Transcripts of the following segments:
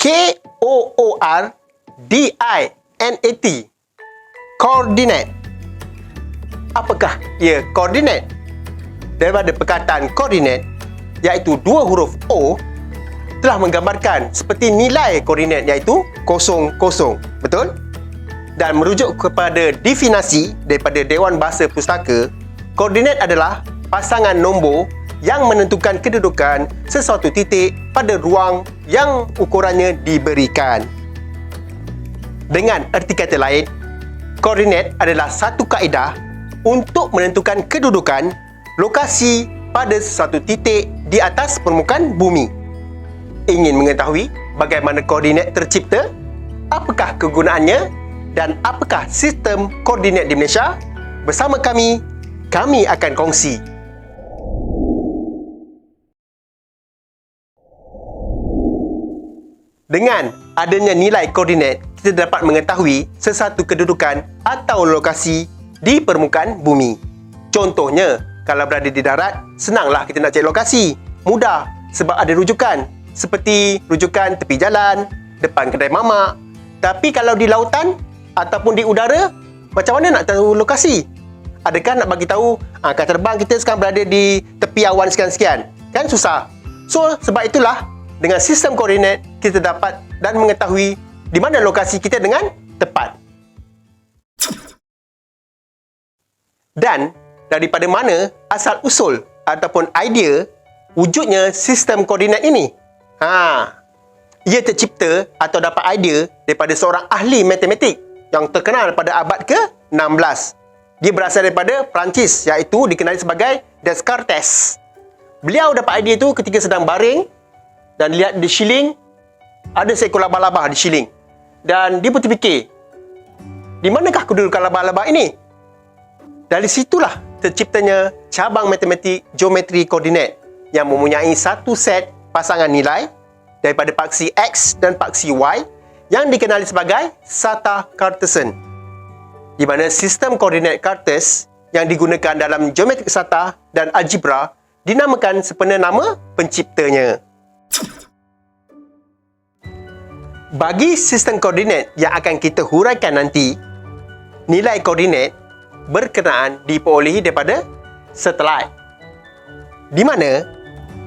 Koordinat. Koordinat. Apakah ia koordinat? Daripada perkataan koordinat, iaitu dua huruf O, telah menggambarkan seperti nilai koordinat, iaitu 00. Betul? Dan merujuk kepada definisi daripada Dewan Bahasa Pustaka, koordinat adalah pasangan nombor yang menentukan kedudukan sesuatu titik pada ruang yang ukurannya diberikan. Dengan erti kata lain, koordinat adalah satu kaedah untuk menentukan kedudukan lokasi pada sesuatu titik di atas permukaan bumi. Ingin mengetahui bagaimana koordinat tercipta? Apakah kegunaannya? Dan apakah sistem koordinat di Malaysia? Bersama kami akan kongsi. Dengan adanya nilai koordinat, kita dapat mengetahui sesuatu kedudukan atau lokasi di permukaan bumi. Contohnya, kalau berada di darat, senanglah kita nak cari lokasi. Mudah sebab ada rujukan. Seperti rujukan tepi jalan, depan kedai mamak. Tapi kalau di lautan ataupun di udara, macam mana nak tahu lokasi? Adakah nak bagi tahu kapal terbang kita sekarang berada di tepi awan sekian-sekian? Kan susah. So, sebab itulah dengan sistem koordinat kita dapat dan mengetahui di mana lokasi kita dengan tepat. Dan daripada mana asal usul ataupun idea wujudnya sistem koordinat ini? Ia tercipta atau dapat idea daripada seorang ahli matematik yang terkenal pada abad ke-16. Dia berasal daripada Perancis, iaitu dikenali sebagai Descartes. Beliau dapat idea itu ketika sedang baring dan lihat di siling ada seekor labah-labah di siling. Dan dia pun terfikir, di manakah kedudukan labah-labah ini? Dari situlah terciptanya cabang matematik geometri koordinat yang mempunyai satu set pasangan nilai daripada paksi X dan paksi Y yang dikenali sebagai Sata Cartesian, di mana sistem koordinat Cartes yang digunakan dalam geometri sata dan algebra dinamakan sempena nama penciptanya. Bagi sistem koordinat yang akan kita huraikan nanti, nilai koordinat berkenaan diperolehi daripada satelit, di mana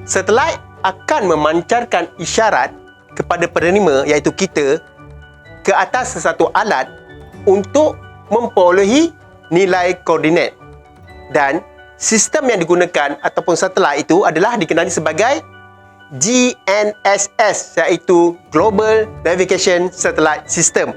satelit akan memancarkan isyarat kepada penerima, iaitu kita, ke atas sesuatu alat untuk memperolehi nilai koordinat. Dan sistem yang digunakan ataupun satelit itu adalah dikenali sebagai GNSS, iaitu Global Navigation Satellite System,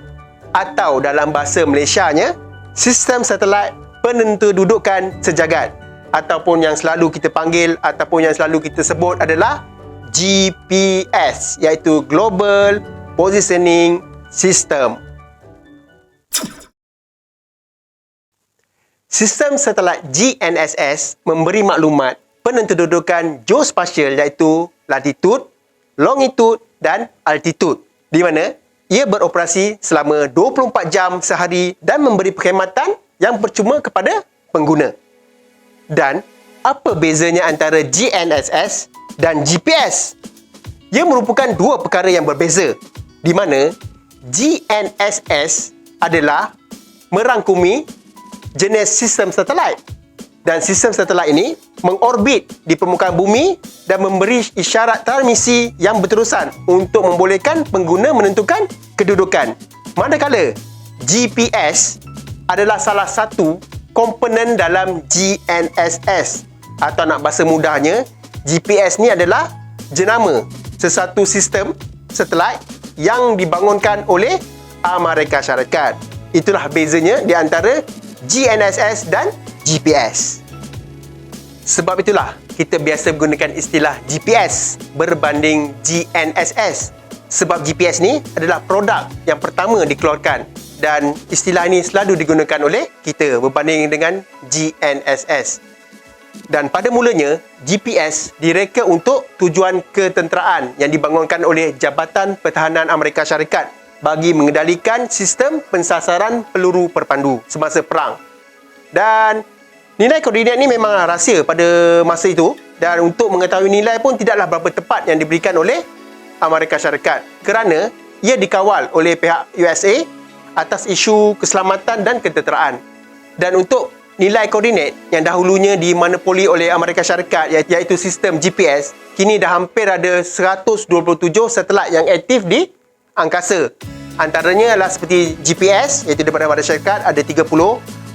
atau dalam bahasa Malaysianya, Sistem Satelit Penentu Dudukan Sejagat, ataupun yang selalu kita panggil ataupun yang selalu kita sebut adalah GPS, iaitu Global Positioning System. Sistem satelit GNSS memberi maklumat penentu dudukan geospasial, iaitu latitude, longitude dan altitude, di mana ia beroperasi selama 24 jam sehari dan memberi perkhidmatan yang percuma kepada pengguna. Dan apa bezanya antara GNSS dan GPS? Ia merupakan dua perkara yang berbeza, di mana GNSS adalah merangkumi jenis sistem satelit, dan sistem satelit ini mengorbit di permukaan bumi dan memberi isyarat transmisi yang berterusan untuk membolehkan pengguna menentukan kedudukan. Manakala GPS adalah salah satu komponen dalam GNSS, atau nak bahasa mudahnya, GPS ni adalah jenama sesuatu sistem satelit yang dibangunkan oleh Amerika Syarikat. Itulah bezanya di antara GNSS dan GPS. Sebab itulah kita biasa menggunakan istilah GPS berbanding GNSS. Sebab GPS ni adalah produk yang pertama dikeluarkan dan istilah ini selalu digunakan oleh kita berbanding dengan GNSS. Dan pada mulanya, GPS direka untuk tujuan ketenteraan yang dibangunkan oleh Jabatan Pertahanan Amerika Syarikat bagi mengendalikan sistem pensasaran peluru perpandu semasa perang. Dan nilai koordinat ni memang rahsia pada masa itu, dan untuk mengetahui nilai pun tidaklah berapa tepat yang diberikan oleh Amerika Syarikat kerana ia dikawal oleh pihak USA atas isu keselamatan dan ketenteraan. Dan untuk nilai koordinat yang dahulunya dimonopoli oleh Amerika Syarikat iaitu sistem GPS, kini dah hampir ada 127 satelit yang aktif di angkasa. Antaranya adalah seperti GPS iaitu daripada Amerika Syarikat ada 30,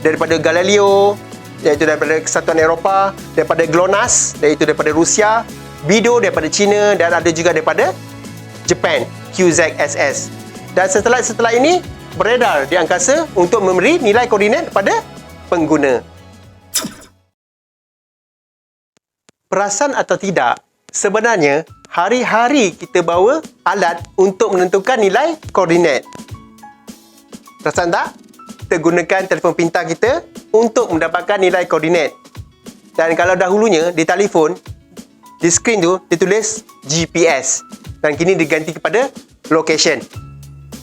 daripada Galileo iaitu daripada Kesatuan Eropah, daripada GLONASS iaitu daripada Rusia, Beidou daripada China dan ada juga daripada Jepun, QZSS. Dan satelit-satelit ini beredar di angkasa untuk memberi nilai koordinat kepada pengguna. Perasan atau tidak, sebenarnya hari-hari kita bawa alat untuk menentukan nilai koordinat. Perasan tak? Kita gunakan telefon pintar kita untuk mendapatkan nilai koordinat. Dan kalau dahulunya di telefon, di skrin tu ditulis GPS dan kini diganti kepada location.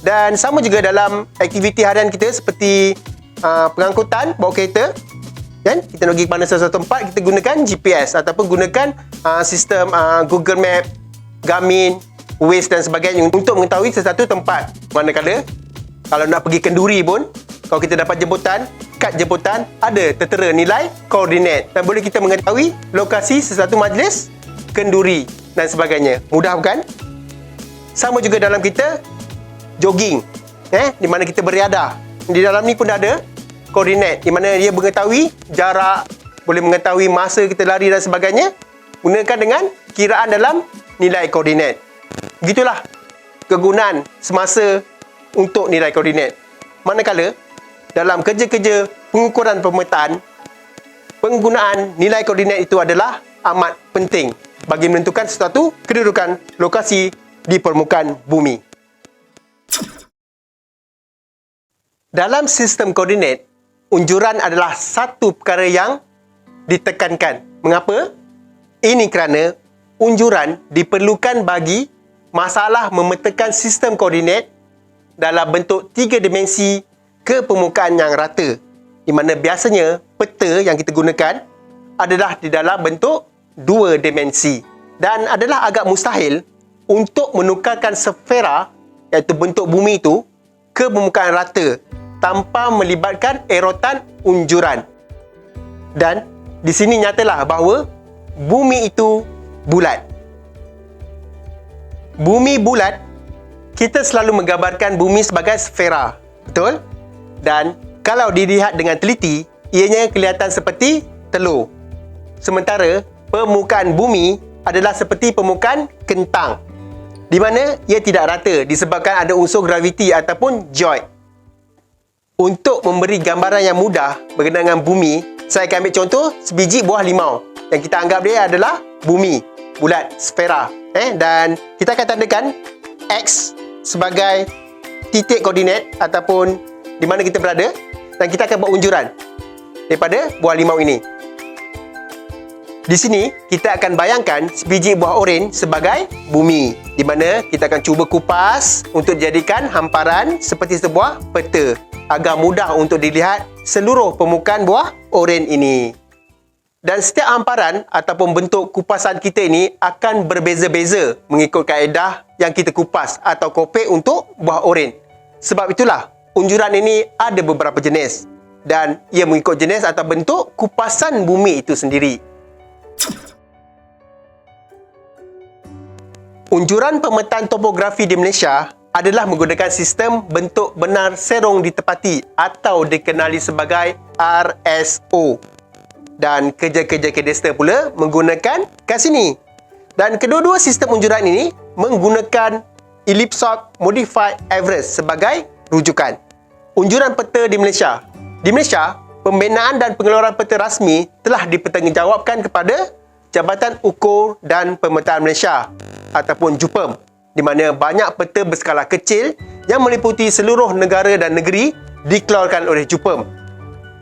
Dan sama juga dalam aktiviti harian kita seperti pengangkutan bawa kereta, kan? Kita nak pergi ke mana sesuatu tempat, kita gunakan GPS ataupun gunakan sistem Google Map, Garmin, Waze dan sebagainya untuk mengetahui sesuatu tempat. Manakala kalau nak pergi kenduri pun, kalau kita dapat jemputan, kad jemputan ada tertera nilai koordinat dan boleh kita mengetahui lokasi sesuatu majlis kenduri dan sebagainya. Mudah bukan? Sama juga dalam kita jogging, di mana kita beriadah. Di dalam ni pun ada koordinat di mana dia mengetahui jarak, boleh mengetahui masa kita lari dan sebagainya, gunakan dengan kiraan dalam nilai koordinat. Begitulah kegunaan semasa untuk nilai koordinat. Manakala dalam kerja-kerja pengukuran pemetaan, penggunaan nilai koordinat itu adalah amat penting bagi menentukan sesuatu kedudukan lokasi di permukaan bumi. Dalam sistem koordinat, unjuran adalah satu perkara yang ditekankan. Mengapa? Ini kerana unjuran diperlukan bagi masalah memetakan sistem koordinat dalam bentuk 3 dimensi ke permukaan yang rata, di mana biasanya peta yang kita gunakan adalah di dalam bentuk 2 dimensi dan adalah agak mustahil untuk menukarkan sfera iaitu bentuk bumi itu ke permukaan rata tanpa melibatkan erotan unjuran. Dan di sini nyatalah bahawa bumi itu bulat. Bumi bulat, kita selalu menggambarkan bumi sebagai sfera, betul? Dan kalau dilihat dengan teliti, ianya kelihatan seperti telur. Sementara permukaan bumi adalah seperti permukaan kentang, di mana ia tidak rata disebabkan ada unsur graviti ataupun joid. Untuk memberi gambaran yang mudah berkenaan dengan bumi, saya akan ambil contoh sebiji buah limau yang kita anggap dia adalah bumi bulat, sfera. Dan kita akan tandakan X sebagai titik koordinat ataupun di mana kita berada, dan kita akan buat unjuran daripada buah limau ini. Di sini kita akan bayangkan sebiji buah oren sebagai bumi, di mana kita akan cuba kupas untuk dijadikan hamparan seperti sebuah peta agar mudah untuk dilihat seluruh permukaan buah oren ini. Dan setiap hamparan ataupun bentuk kupasan kita ini akan berbeza-beza mengikut kaedah yang kita kupas atau kopek untuk buah oren. Sebab itulah unjuran ini ada beberapa jenis dan ia mengikut jenis atau bentuk kupasan bumi itu sendiri. Unjuran pemetaan topografi di Malaysia adalah menggunakan sistem bentuk benar serong ditepati atau dikenali sebagai RSO. Dan kerja-kerja kadastra pula menggunakan Cassini. Dan kedua-dua sistem unjuran ini menggunakan Ellipsoid Modified Average sebagai rujukan. Unjuran peta di Malaysia. Di Malaysia, pembinaan dan pengeluaran peta rasmi telah dipertanggungjawabkan kepada Jabatan Ukur dan Pemetaan Malaysia ataupun JUPEM, di mana banyak peta berskala kecil yang meliputi seluruh negara dan negeri dikeluarkan oleh JUPEM.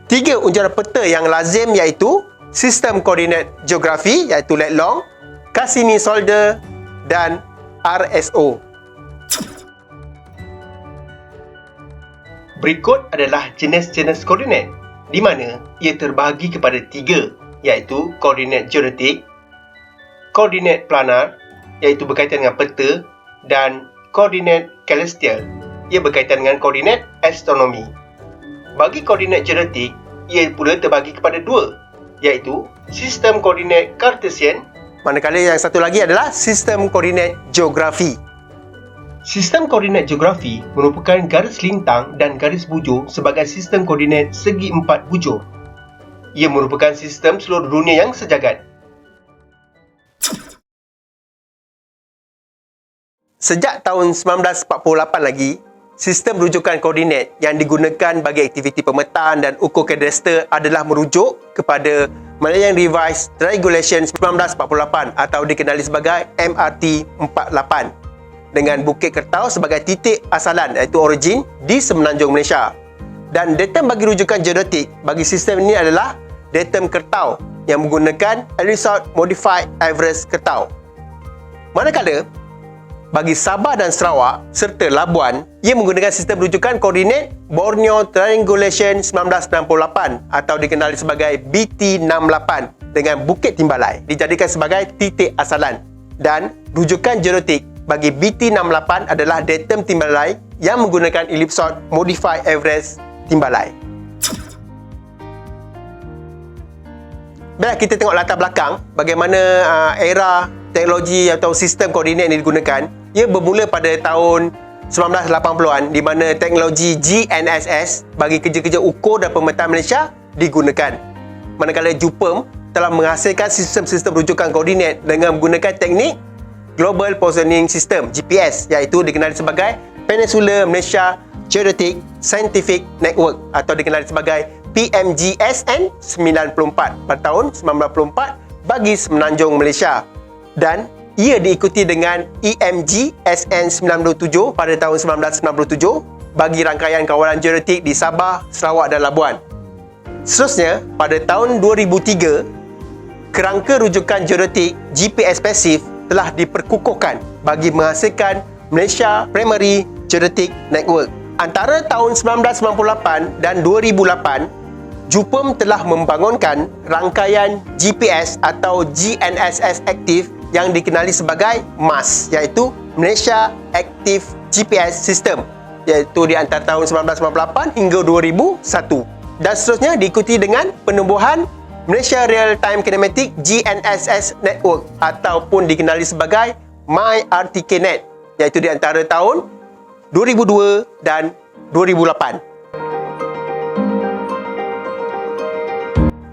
3 unjuran peta yang lazim iaitu Sistem Koordinat Geografi iaitu Lat Long, Cassini Solder dan RSO. Berikut adalah jenis-jenis koordinat di mana ia terbahagi kepada 3 iaitu koordinat geodetik, koordinat planar iaitu berkaitan dengan peta dan koordinat celestial. Ia berkaitan dengan koordinat astronomi. Bagi koordinat geodetik, ia pula terbagi kepada dua, iaitu sistem koordinat Cartesian, manakala yang satu lagi adalah sistem koordinat geografi. Sistem koordinat geografi merupakan garis lintang dan garis bujur sebagai sistem koordinat segi empat bujur. Ia merupakan sistem seluruh dunia yang sejagat. Sejak tahun 1948 lagi, sistem rujukan koordinat yang digunakan bagi aktiviti pemetaan dan ukur kadastra adalah merujuk kepada Malayan Revised Regulation 1948 atau dikenali sebagai MRT 48 dengan Bukit Kertau sebagai titik asalan iaitu origin di Semenanjung Malaysia. Dan datum bagi rujukan geodetik bagi sistem ini adalah datum Kertau yang menggunakan Elisord Modified Average Kertau. Manakala bagi Sabah dan Sarawak serta Labuan, ia menggunakan sistem rujukan koordinat Borneo Triangulation 1968 atau dikenali sebagai BT68 dengan Bukit Timbalai dijadikan sebagai titik asalan. Dan rujukan geodetik bagi BT68 adalah datum Timbalai yang menggunakan Ellipsoid Modified Average Timbalai. Baiklah, kita tengok latar belakang bagaimana era teknologi atau sistem koordinat yang digunakan. Ia bermula pada tahun 1980-an di mana teknologi GNSS bagi kerja-kerja ukur dan pemetaan Malaysia digunakan. Manakala JUPEM telah menghasilkan sistem-sistem rujukan koordinat dengan menggunakan teknik Global Positioning System GPS iaitu dikenali sebagai Peninsula Malaysia Geodetic Scientific Network atau dikenali sebagai PMGSN 94 pada tahun 1994 bagi Semenanjung Malaysia, dan ia diikuti dengan EMGSN 97 pada tahun 1997 bagi rangkaian kawalan geodetik di Sabah, Sarawak dan Labuan. Seterusnya, pada tahun 2003, kerangka rujukan geodetik GPS pasif telah diperkukuhkan bagi menghasilkan Malaysia Primary Geodetic Network. Antara tahun 1998 dan 2008, JUPEM telah membangunkan rangkaian GPS atau GNSS aktif yang dikenali sebagai MAS, iaitu Malaysia Active GPS System, iaitu di antara tahun 1998 hingga 2001. Dan seterusnya diikuti dengan penubuhan Malaysia Real Time Kinematic GNSS Network ataupun dikenali sebagai MyRTKNet, iaitu di antara tahun 2002 dan 2008.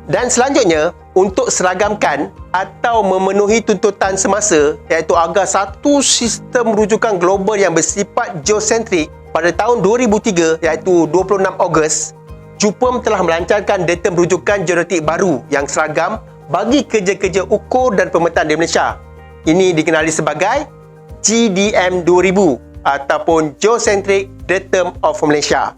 Dan selanjutnya, untuk seragamkan atau memenuhi tuntutan semasa iaitu agar satu sistem rujukan global yang bersifat geosentrik pada tahun 2003 iaitu 26 Ogos, JUPEM telah melancarkan datum rujukan geodetik baru yang seragam bagi kerja-kerja ukur dan pemetaan di Malaysia. Ini dikenali sebagai GDM 2000 ataupun Geocentric Datum of Malaysia.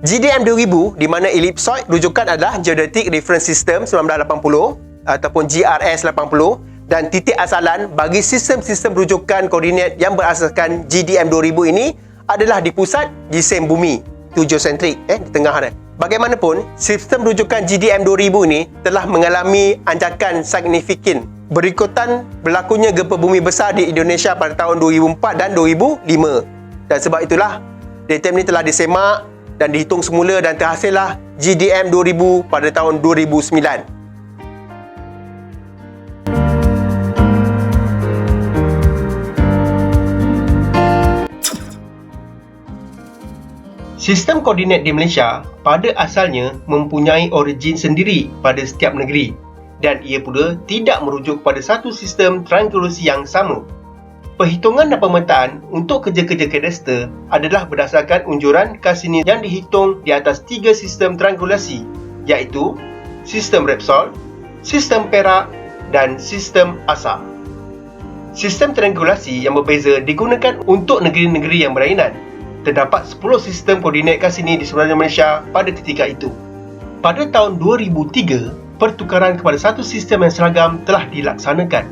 GDM 2000 di mana ellipsoid rujukan adalah Geodetic Reference System 1980 ataupun GRS 80 dan titik asalan bagi sistem-sistem rujukan koordinat yang berasaskan GDM 2000 ini adalah di pusat jisim bumi. Itu geosentrik di tengah dia. Bagaimanapun, sistem rujukan GDM 2000 ini telah mengalami anjakan signifikan berikutan berlakunya gempa bumi besar di Indonesia pada tahun 2004 dan 2005. Dan sebab itulah datum ini telah disemak dan dihitung semula dan terhasillah GDM 2000 pada tahun 2009. Sistem koordinat di Malaysia pada asalnya mempunyai origin sendiri pada setiap negeri dan ia pula tidak merujuk pada satu sistem triangulasi yang sama. Perhitungan dan pemetaan untuk kerja-kerja kadastra adalah berdasarkan unjuran Cassini yang dihitung di atas 3 sistem triangulasi iaitu sistem Repsol, sistem Perak dan sistem ASA. Sistem triangulasi yang berbeza digunakan untuk negeri-negeri yang berlainan. Terdapat 10 sistem koordinat Cassini di semenanjung Malaysia pada ketika itu. Pada tahun 2003, pertukaran kepada satu sistem yang seragam telah dilaksanakan.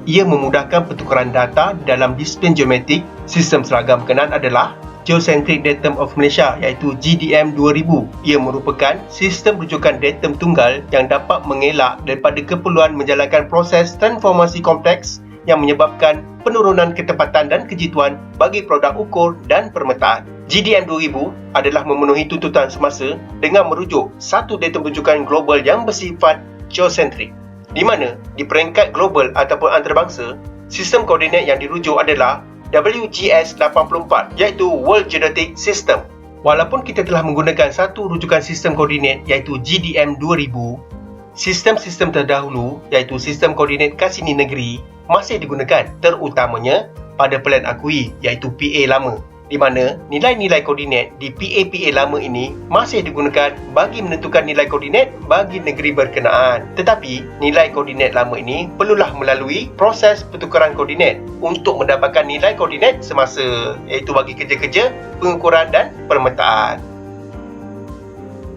Ia memudahkan pertukaran data dalam disiplin geometrik. Sistem seragam berkenaan adalah Geocentric Datum of Malaysia iaitu GDM 2000. Ia merupakan sistem rujukan datum tunggal yang dapat mengelak daripada keperluan menjalankan proses transformasi kompleks yang menyebabkan penurunan ketepatan dan kejituan bagi produk ukur dan permetaan. GDM 2000 adalah memenuhi tuntutan semasa dengan merujuk satu datum rujukan global yang bersifat geosentrik, di mana di peringkat global ataupun antarabangsa, sistem koordinat yang dirujuk adalah WGS 84 iaitu World Geodetic System. Walaupun kita telah menggunakan satu rujukan sistem koordinat iaitu GDM 2000, sistem-sistem terdahulu iaitu sistem koordinat Cassini negeri masih digunakan, terutamanya pada pelan akui iaitu PA lama, di mana nilai-nilai koordinat di PA lama ini masih digunakan bagi menentukan nilai koordinat bagi negeri berkenaan. Tetapi nilai koordinat lama ini perlulah melalui proses pertukaran koordinat untuk mendapatkan nilai koordinat semasa, iaitu bagi kerja-kerja pengukuran dan permetaan.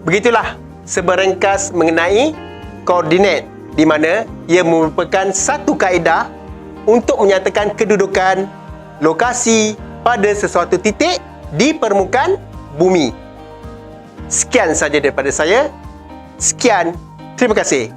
Begitulah seberengkas mengenai koordinat, di mana ia merupakan satu kaedah untuk menyatakan kedudukan lokasi pada sesuatu titik di permukaan bumi. Sekian saja daripada saya. Sekian, terima kasih.